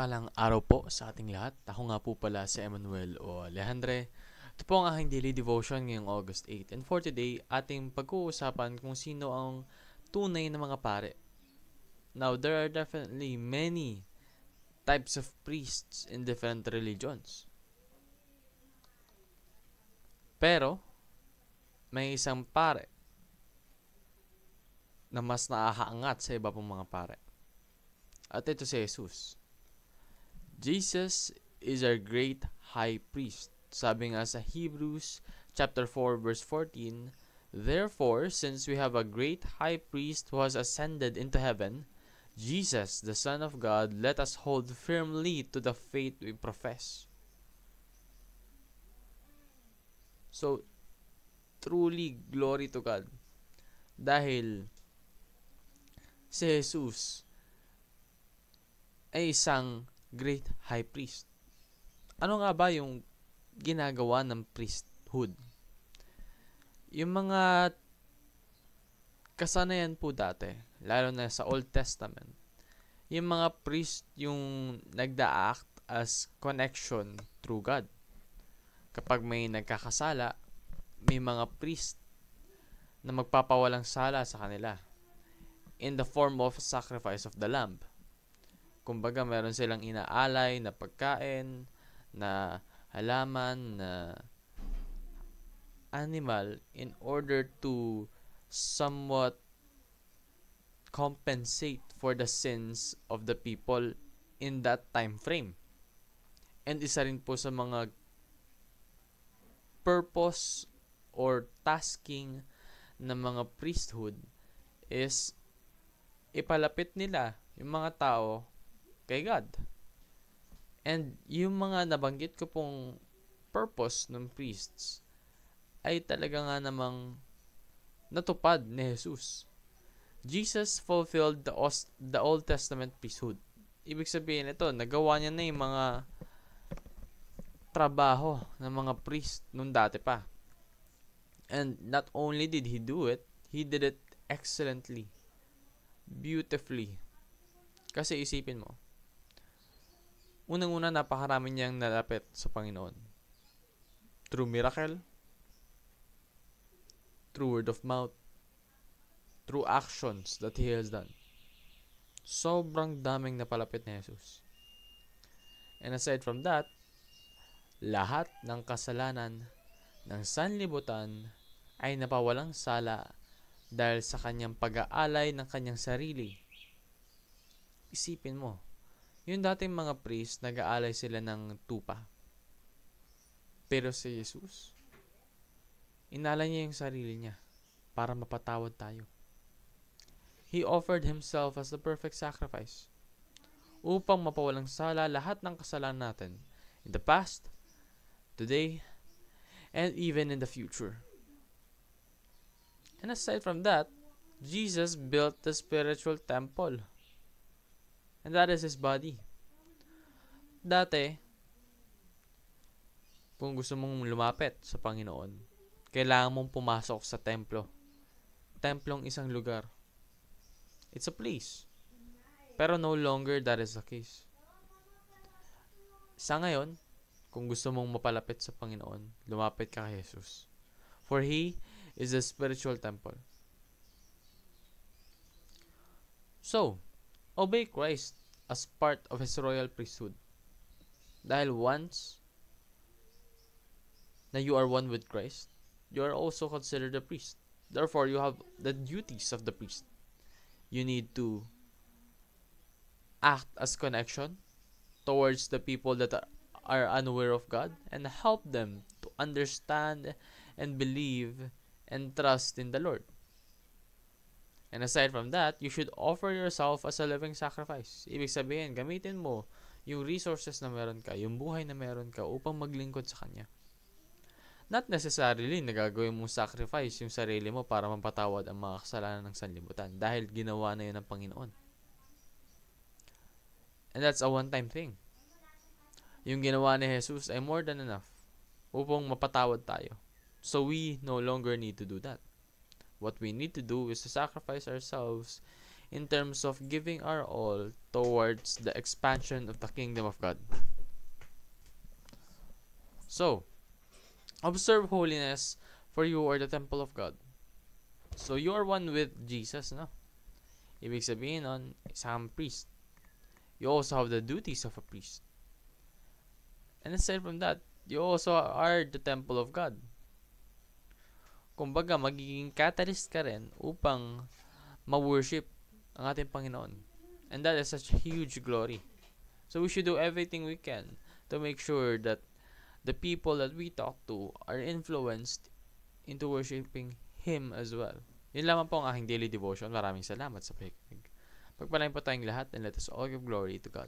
Mapagpalang araw po sa ating lahat. Ako nga po pala si Emmanuel o Alejandre. Ito po ang aking daily devotion ngayong August 8. And for today, ating pag-uusapan kung sino ang tunay na mga pare. Now, there are definitely many types of priests in different religions. Pero, may isang pare na mas nakakaangat sa iba pong mga pare. At ito si Jesus. Jesus is our great high priest. Sabi nga sa Hebrews chapter 4 verse 14, therefore, since we have a great high priest who has ascended into heaven, Jesus, the Son of God, let us hold firmly to the faith we profess. So, truly glory to God. Dahil si Jesus ay isang great high priest. Ano nga ba yung ginagawa ng priesthood? Yung mga kasanayan po dati, lalo na sa Old Testament, yung mga priest yung nagda-act as connection through God. Kapag may nagkakasala, may mga priest na magpapawalang sala sa kanila in the form of sacrifice of the lamb. Kumbaga, meron silang inaalay na pagkain, na halaman, na animal in order to somewhat compensate for the sins of the people in that time frame. And isa rin po sa mga purpose or tasking ng mga priesthood is ipalapit nila yung mga tao kay God. And yung mga nabanggit ko pong purpose ng priests ay talaga nga namang natupad ni Jesus. Jesus fulfilled the Old Testament priesthood. Ibig sabihin ito, nagawa niya na yung mga trabaho ng mga priest nung dati pa. And not only did he do it, he did it excellently, beautifully. Kasi isipin mo, unang-una, napakarami niyang nalapit sa Panginoon. Through miracle, through word of mouth, through actions that He has done. Sobrang daming napalapit ni Jesus. And aside from that, lahat ng kasalanan ng sanlibutan ay napawalang sala dahil sa kanyang pag-aalay ng kanyang sarili. Isipin mo, yung dating mga priest, nag-aalay sila ng tupa. Pero si Jesus, inalay niya yung sarili niya para mapatawad tayo. He offered Himself as the perfect sacrifice upang mapawalang sala lahat ng kasalanan natin in the past, today, and even in the future. And aside from that, Jesus built the spiritual temple. And that is His body. Dati, kung gusto mong lumapit sa Panginoon, kailangan mong pumasok sa templo. Templong isang lugar. It's a place. Pero no longer that is the case. Sa ngayon, kung gusto mong mapalapit sa Panginoon, lumapit ka kay Jesus. For He is a spiritual temple. So, obey Christ as part of His royal priesthood. Dahil once na you are one with Christ, you are also considered a priest. Therefore, you have the duties of the priest. You need to act as connection towards the people that are unaware of God and help them to understand and believe and trust in the Lord. And aside from that, you should offer yourself as a living sacrifice. Ibig sabihin, gamitin mo yung resources na meron ka, yung buhay na meron ka upang maglingkod sa Kanya. Not necessarily nagagawin mong sacrifice yung sarili mo para mapatawad ang mga kasalanan ng sanlibutan dahil ginawa na yun ng Panginoon. And that's a one-time thing. Yung ginawa ni Jesus ay more than enough upang mapatawad tayo. So we no longer need to do that. What we need to do is to sacrifice ourselves in terms of giving our all towards the expansion of the kingdom of God. So, observe holiness, for you are the temple of God. So, you are one with Jesus, no? Ibig sabihin nun, isang priest. You also have the duties of a priest. And aside from that, you also are the temple of God. Kumbaga, magiging catalyst ka rin upang ma-worship ang ating Panginoon. And that is such a huge glory. So we should do everything we can to make sure that the people that we talk to are influenced into worshiping Him as well. Yun lamang po ang aking daily devotion. Maraming salamat sa pakikinig. Pagpalain po tayong lahat, and let us all give glory to God.